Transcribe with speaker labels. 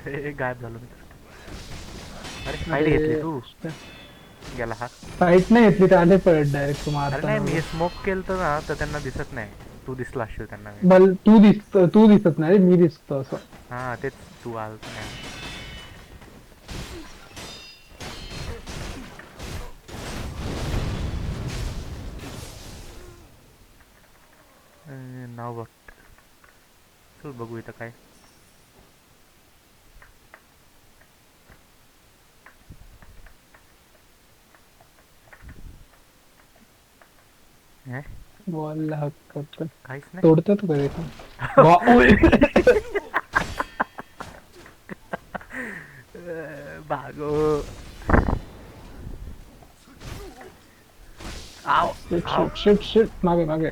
Speaker 1: गायब झालो मी. अरे फाईट घेतली तू. गेला हा.
Speaker 2: फाईट नाही घेतली तर आले पळत डायरेक्ट तू
Speaker 1: अरे नाही,
Speaker 2: मारताना
Speaker 1: मी
Speaker 2: मला.
Speaker 1: स्मोक केलं ना तर त्यांना दिसत नाही. तू दिसला असशील त्यांना मी.
Speaker 2: तू दिसत नाही मी दिसतो असं.
Speaker 1: हा तेच, तू आलत नाही. नाव बघ. चल बघू इथं काय. हे?
Speaker 2: बॉलला हक करतो.
Speaker 1: काहीच नाही.
Speaker 2: तोडतो तू कधी पण. ओय.
Speaker 1: भागो. आओ.
Speaker 2: शिट
Speaker 1: आओ.
Speaker 2: शिट शिट शिट मागे मागे.